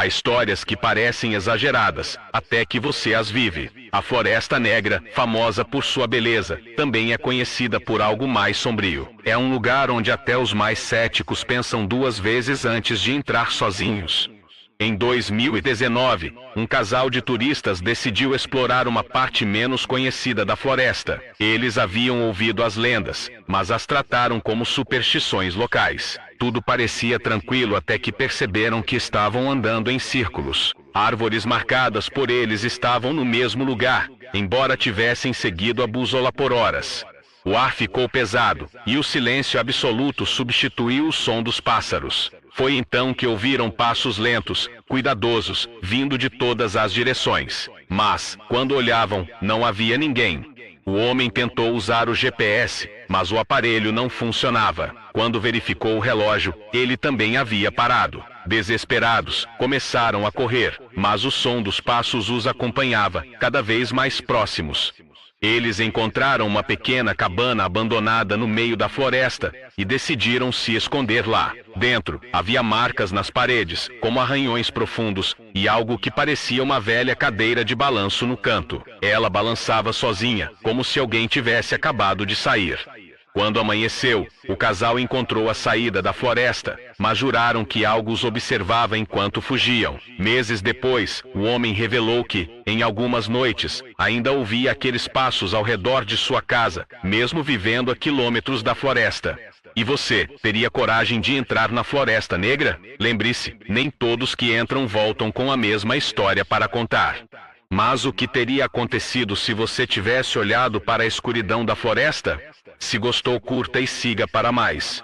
Há histórias que parecem exageradas, até que você as vive. A Floresta Negra, famosa por sua beleza, também é conhecida por algo mais sombrio. É um lugar onde até os mais céticos pensam duas vezes antes de entrar sozinhos. Em 2019, um casal de turistas decidiu explorar uma parte menos conhecida da floresta. Eles haviam ouvido as lendas, mas as trataram como superstições locais. Tudo parecia tranquilo até que perceberam que estavam andando em círculos. Árvores marcadas por eles estavam no mesmo lugar, embora tivessem seguido a bússola por horas. O ar ficou pesado, e o silêncio absoluto substituiu o som dos pássaros. Foi então que ouviram passos lentos, cuidadosos, vindo de todas as direções. Mas, quando olhavam, não havia ninguém. O homem tentou usar o GPS, mas o aparelho não funcionava. Quando verificou o relógio, ele também havia parado. Desesperados, começaram a correr, mas o som dos passos os acompanhava, cada vez mais próximos. Eles encontraram uma pequena cabana abandonada no meio da floresta e decidiram se esconder lá. Dentro, havia marcas nas paredes, como arranhões profundos, e algo que parecia uma velha cadeira de balanço no canto. Ela balançava sozinha, como se alguém tivesse acabado de sair. Quando amanheceu, o casal encontrou a saída da floresta, mas juraram que algo os observava enquanto fugiam. Meses depois, o homem revelou que, em algumas noites, ainda ouvia aqueles passos ao redor de sua casa, mesmo vivendo a quilômetros da floresta. E você, teria coragem de entrar na Floresta Negra? Lembre-se, nem todos que entram voltam com a mesma história para contar. Mas o que teria acontecido se você tivesse olhado para a escuridão da floresta? Se gostou, curta e siga para mais.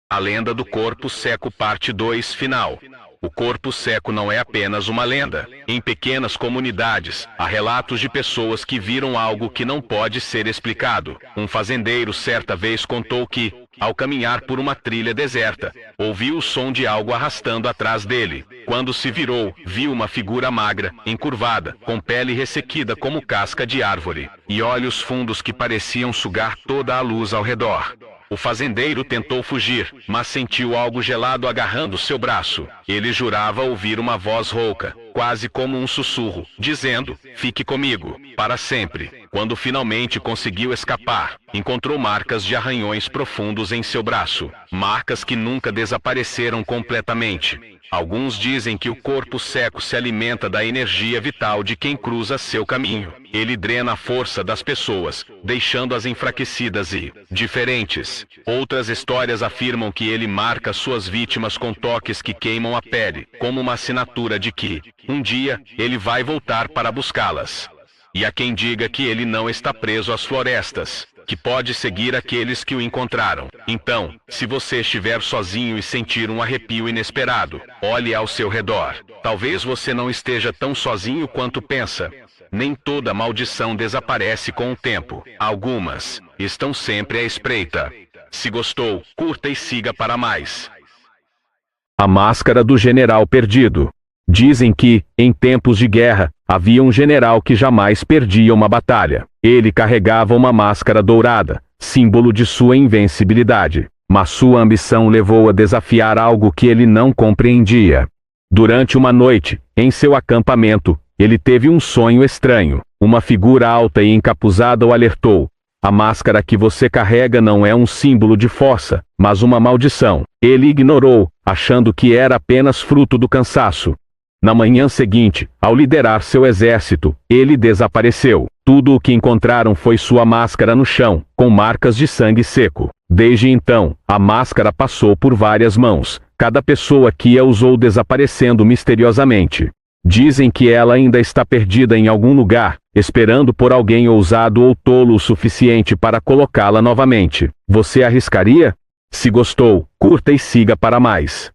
A Lenda do Corpo Seco Parte 2 Final. O corpo seco não é apenas uma lenda. Em pequenas comunidades, há relatos de pessoas que viram algo que não pode ser explicado. Um fazendeiro certa vez contou que, ao caminhar por uma trilha deserta, ouviu o som de algo arrastando atrás dele. Quando se virou, viu uma figura magra, encurvada, com pele ressequida como casca de árvore, e olhos fundos que pareciam sugar toda a luz ao redor. O fazendeiro tentou fugir, mas sentiu algo gelado agarrando seu braço. Ele jurava ouvir uma voz rouca, quase como um sussurro, dizendo: "Fique comigo, para sempre." Quando finalmente conseguiu escapar, encontrou marcas de arranhões profundos em seu braço, marcas que nunca desapareceram completamente. Alguns dizem que o corpo seco se alimenta da energia vital de quem cruza seu caminho. Ele drena a força das pessoas, deixando-as enfraquecidas e diferentes. Outras histórias afirmam que ele marca suas vítimas com toques que queimam a pele, como uma assinatura de que, um dia, ele vai voltar para buscá-las. E há quem diga que ele não está preso às florestas, que pode seguir aqueles que o encontraram. Então, se você estiver sozinho e sentir um arrepio inesperado, olhe ao seu redor. Talvez você não esteja tão sozinho quanto pensa. Nem toda maldição desaparece com o tempo. Algumas estão sempre à espreita. Se gostou, curta e siga para mais. A Máscara do General Perdido. Dizem que, em tempos de guerra, havia um general que jamais perdia uma batalha. Ele carregava uma máscara dourada, símbolo de sua invencibilidade. Mas sua ambição levou a desafiar algo que ele não compreendia. Durante uma noite, em seu acampamento, ele teve um sonho estranho. Uma figura alta e encapuzada o alertou: "A máscara que você carrega não é um símbolo de força, mas uma maldição." Ele ignorou, achando que era apenas fruto do cansaço. Na manhã seguinte, ao liderar seu exército, ele desapareceu. Tudo o que encontraram foi sua máscara no chão, com marcas de sangue seco. Desde então, a máscara passou por várias mãos. Cada pessoa que a usou desaparecendo misteriosamente. Dizem que ela ainda está perdida em algum lugar, esperando por alguém ousado ou tolo o suficiente para colocá-la novamente. Você arriscaria? Se gostou, curta e siga para mais.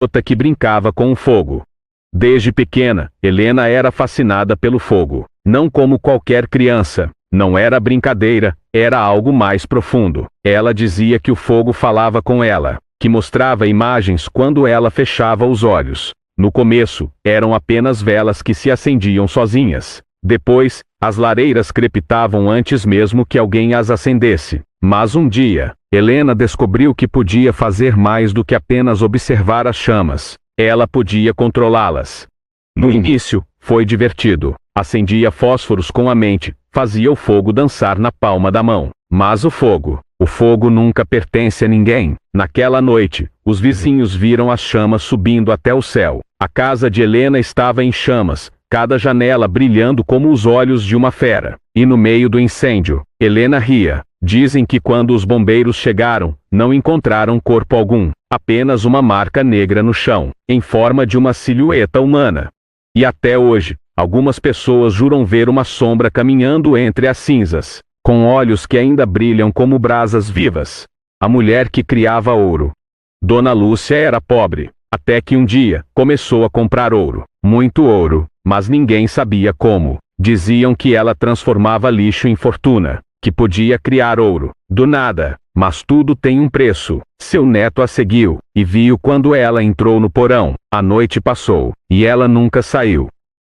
Outra que brincava com o fogo. Desde pequena, Helena era fascinada pelo fogo. Não como qualquer criança. Não era brincadeira, era algo mais profundo. Ela dizia que o fogo falava com ela, que mostrava imagens quando ela fechava os olhos. No começo, eram apenas velas que se acendiam sozinhas. Depois, as lareiras crepitavam antes mesmo que alguém as acendesse. Mas um dia, Helena descobriu que podia fazer mais do que apenas observar as chamas. ela podia controlá-las. No início, foi divertido. Acendia fósforos com a mente, fazia o fogo dançar na palma da mão. Mas o fogo nunca pertence a ninguém. Naquela noite, os vizinhos viram as chamas subindo até o céu. A casa de Helena estava em chamas, cada janela brilhando como os olhos de uma fera. E no meio do incêndio, Helena ria. Dizem que quando os bombeiros chegaram, não encontraram corpo algum, apenas uma marca negra no chão, em forma de uma silhueta humana. E até hoje, algumas pessoas juram ver uma sombra caminhando entre as cinzas, com olhos que ainda brilham como brasas vivas. A mulher que criava ouro. Dona Lúcia era pobre, até que um dia, começou a comprar ouro. Muito ouro, mas ninguém sabia como. Diziam que ela transformava lixo em fortuna, que podia criar ouro, do nada, mas tudo tem um preço. Seu neto a seguiu, e viu quando ela entrou no porão. A noite passou, e ela nunca saiu.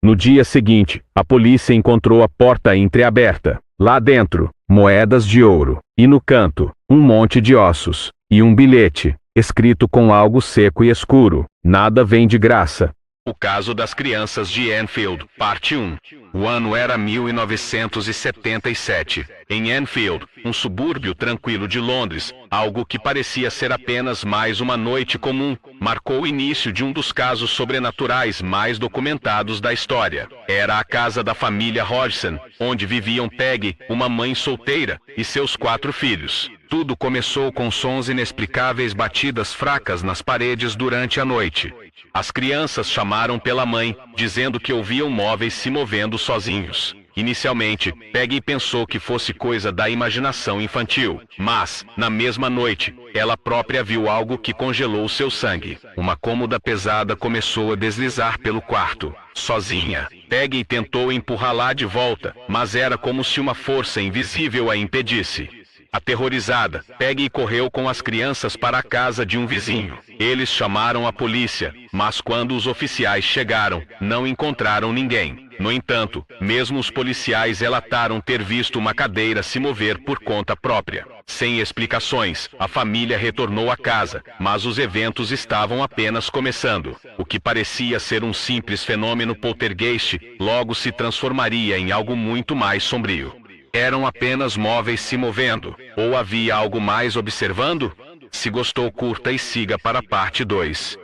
No dia seguinte, a polícia encontrou a porta entreaberta. Lá dentro, moedas de ouro, e no canto, um monte de ossos, e um bilhete, escrito com algo seco e escuro: nada vem de graça. O caso das crianças de Enfield, parte 1. O ano era 1977. Em Enfield, um subúrbio tranquilo de Londres, algo que parecia ser apenas mais uma noite comum, marcou o início de um dos casos sobrenaturais mais documentados da história. Era a casa da família Hodgson, onde viviam Peggy, uma mãe solteira, e seus 4 filhos. Tudo começou com sons inexplicáveis, batidas fracas nas paredes durante a noite. As crianças chamaram pela mãe, dizendo que ouviam móveis se movendo sozinhos. Inicialmente, Peggy pensou que fosse coisa da imaginação infantil, mas, na mesma noite, ela própria viu algo que congelou seu sangue. Uma cômoda pesada começou a deslizar pelo quarto, sozinha. Peggy tentou empurrá-la de volta, mas era como se uma força invisível a impedisse. Aterrorizada, Peggy correu com as crianças para a casa de um vizinho. Eles chamaram a polícia, mas quando os oficiais chegaram, não encontraram ninguém. No entanto, mesmo os policiais relataram ter visto uma cadeira se mover por conta própria. Sem explicações, a família retornou à casa, mas os eventos estavam apenas começando. O que parecia ser um simples fenômeno poltergeist, logo se transformaria em algo muito mais sombrio. Eram apenas móveis se movendo, ou havia algo mais observando? Se gostou, curta e siga para a parte 2.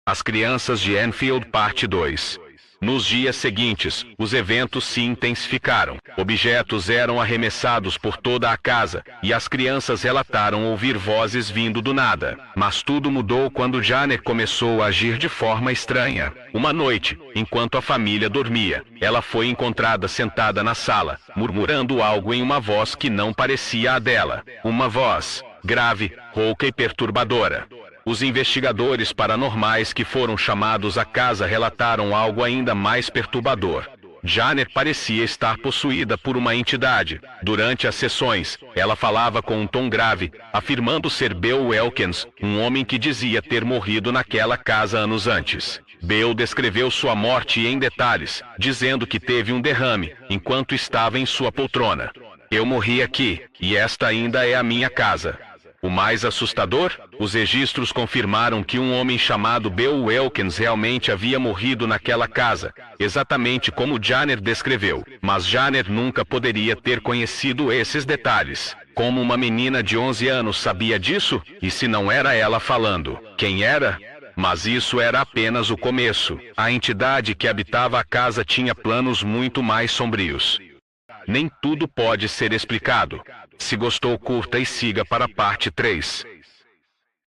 As crianças de Enfield, parte 2. Nos dias seguintes, os eventos se intensificaram. Objetos eram arremessados por toda a casa, e as crianças relataram ouvir vozes vindo do nada. Mas tudo mudou quando Janet começou a agir de forma estranha. Uma noite, enquanto a família dormia, ela foi encontrada sentada na sala, murmurando algo em uma voz que não parecia a dela. Uma voz grave, rouca e perturbadora. Os investigadores paranormais que foram chamados à casa relataram algo ainda mais perturbador. Janet parecia estar possuída por uma entidade. Durante as sessões, ela falava com um tom grave, afirmando ser Bill Wilkins, um homem que dizia ter morrido naquela casa anos antes. Bill descreveu sua morte em detalhes, dizendo que teve um derrame, enquanto estava em sua poltrona. Eu morri aqui, e esta ainda é a minha casa. O mais assustador? Os registros confirmaram que um homem chamado Bill Wilkins realmente havia morrido naquela casa, exatamente como Janet descreveu. Mas Janet nunca poderia ter conhecido esses detalhes. Como uma menina de 11 anos sabia disso? E se não era ela falando, quem era? Mas isso era apenas o começo. A entidade que habitava a casa tinha planos muito mais sombrios. Nem tudo pode ser explicado. Se gostou, curta e siga para a parte 3.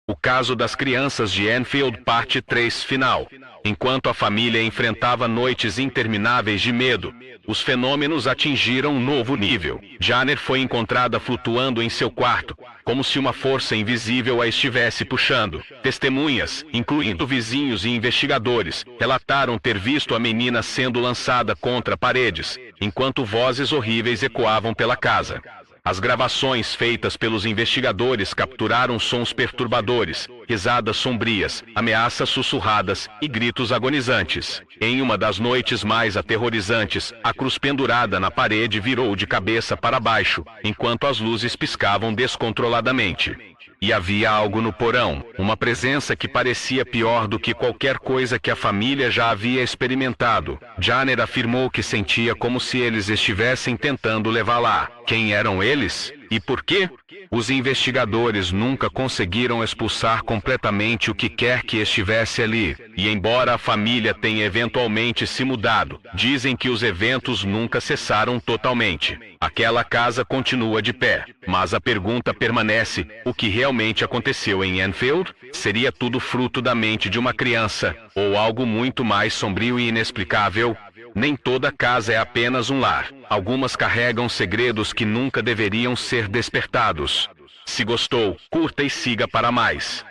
O caso das crianças de Enfield, parte 3 final. Enquanto a família enfrentava noites intermináveis de medo, os fenômenos atingiram um novo nível. Janet foi encontrada flutuando em seu quarto, como se uma força invisível a estivesse puxando. Testemunhas, incluindo vizinhos e investigadores, relataram ter visto a menina sendo lançada contra paredes, enquanto vozes horríveis ecoavam pela casa. As gravações feitas pelos investigadores capturaram sons perturbadores, risadas sombrias, ameaças sussurradas e gritos agonizantes. Em uma das noites mais aterrorizantes, a cruz pendurada na parede virou de cabeça para baixo, enquanto as luzes piscavam descontroladamente. e havia algo no porão, uma presença que parecia pior do que qualquer coisa que a família já havia experimentado. Janner afirmou que sentia como se eles estivessem tentando levá-la. Quem eram eles? E por quê? Os investigadores nunca conseguiram expulsar completamente o que quer que estivesse ali. E embora a família tenha eventualmente se mudado, dizem que os eventos nunca cessaram totalmente. Aquela casa continua de pé, mas a pergunta permanece: o que realmente aconteceu em Enfield? Seria tudo fruto da mente de uma criança, ou algo muito mais sombrio e inexplicável? Nem toda casa é apenas um lar. Algumas carregam segredos que nunca deveriam ser despertados. Se gostou, curta e siga para mais.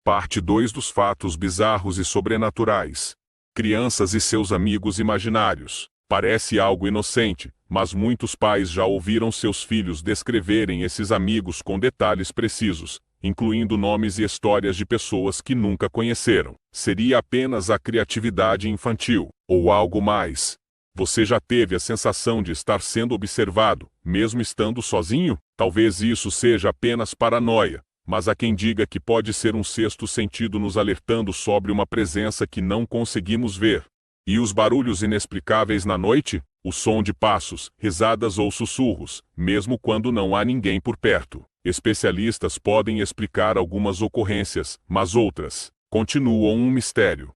Parte 2 dos fatos bizarros e sobrenaturais. Crianças e seus amigos imaginários. Parece algo inocente, mas muitos pais já ouviram seus filhos descreverem esses amigos com detalhes precisos, incluindo nomes e histórias de pessoas que nunca conheceram. Seria apenas a criatividade infantil, ou algo mais? Você já teve a sensação de estar sendo observado, mesmo estando sozinho? Talvez isso seja apenas paranoia, mas há quem diga que pode ser um sexto sentido nos alertando sobre uma presença que não conseguimos ver. E os barulhos inexplicáveis na noite? O som de passos, risadas ou sussurros, mesmo quando não há ninguém por perto. Especialistas podem explicar algumas ocorrências, mas outras continuam um mistério.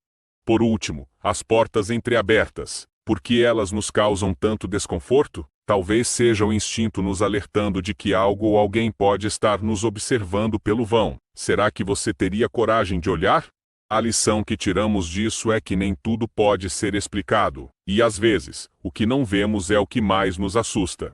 Por último, as portas entreabertas. Por que elas nos causam tanto desconforto? Talvez seja o instinto nos alertando de que algo ou alguém pode estar nos observando pelo vão. Será que você teria coragem de olhar? A lição que tiramos disso é que nem tudo pode ser explicado, e às vezes, o que não vemos é o que mais nos assusta.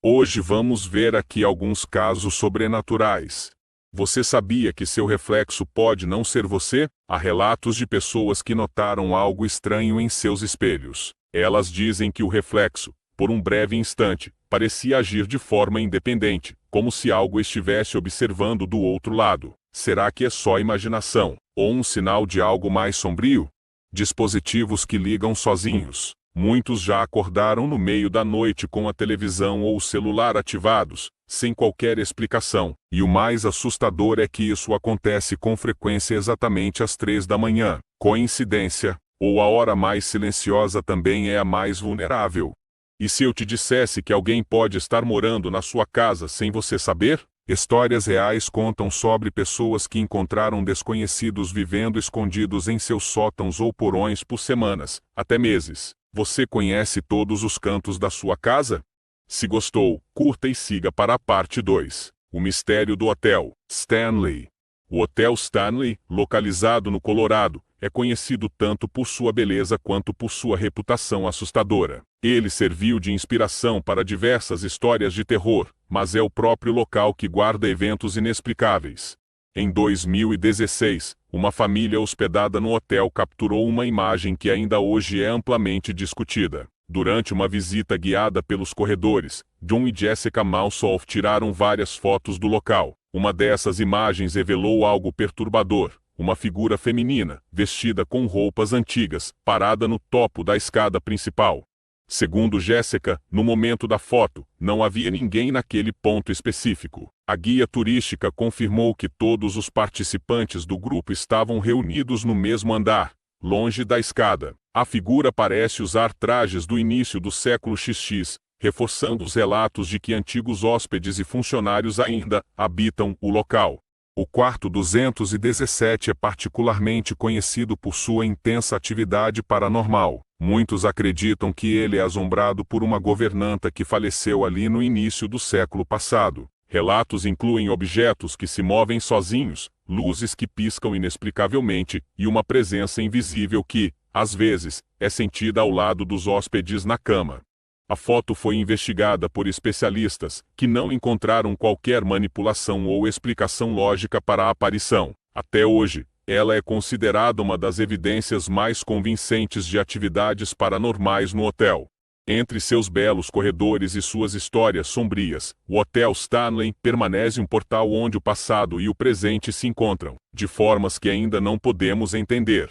Hoje vamos ver aqui alguns casos sobrenaturais. Você sabia que seu reflexo pode não ser você? Há relatos de pessoas que notaram algo estranho em seus espelhos. Elas dizem que o reflexo, por um breve instante, parecia agir de forma independente, como se algo estivesse observando do outro lado. Será que é só imaginação, ou um sinal de algo mais sombrio? Dispositivos que ligam sozinhos. Muitos já acordaram no meio da noite com a televisão ou o celular ativados, sem qualquer explicação. E o mais assustador é que isso acontece com frequência exatamente às 3 da manhã. Coincidência? Ou a hora mais silenciosa também é a mais vulnerável? E se eu te dissesse que alguém pode estar morando na sua casa sem você saber? Histórias reais contam sobre pessoas que encontraram desconhecidos vivendo escondidos em seus sótãos ou porões por semanas, até meses. Você conhece todos os cantos da sua casa? Se gostou, curta e siga para a parte 2. O mistério do Hotel Stanley. O Hotel Stanley, localizado no Colorado, é conhecido tanto por sua beleza quanto por sua reputação assustadora. Ele serviu de inspiração para diversas histórias de terror, mas é o próprio local que guarda eventos inexplicáveis. Em 2016, uma família hospedada no hotel capturou uma imagem que ainda hoje é amplamente discutida. Durante uma visita guiada pelos corredores, John e Jessica Malsoff tiraram várias fotos do local. Uma dessas imagens revelou algo perturbador. Uma figura feminina, vestida com roupas antigas, parada no topo da escada principal. Segundo Jessica, no momento da foto, não havia ninguém naquele ponto específico. A guia turística confirmou que todos os participantes do grupo estavam reunidos no mesmo andar, longe da escada. A figura parece usar trajes do início do século XX, reforçando os relatos de que antigos hóspedes e funcionários ainda habitam o local. O quarto 217 é particularmente conhecido por sua intensa atividade paranormal. Muitos acreditam que ele é assombrado por uma governanta que faleceu ali no início do século passado. Relatos incluem objetos que se movem sozinhos, luzes que piscam inexplicavelmente e uma presença invisível que, às vezes, é sentida ao lado dos hóspedes na cama. A foto foi investigada por especialistas, que não encontraram qualquer manipulação ou explicação lógica para a aparição. Até hoje, ela é considerada uma das evidências mais convincentes de atividades paranormais no hotel. Entre seus belos corredores e suas histórias sombrias, o Hotel Stanley permanece um portal onde o passado e o presente se encontram, de formas que ainda não podemos entender.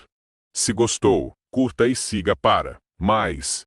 Se gostou, curta e siga para mais.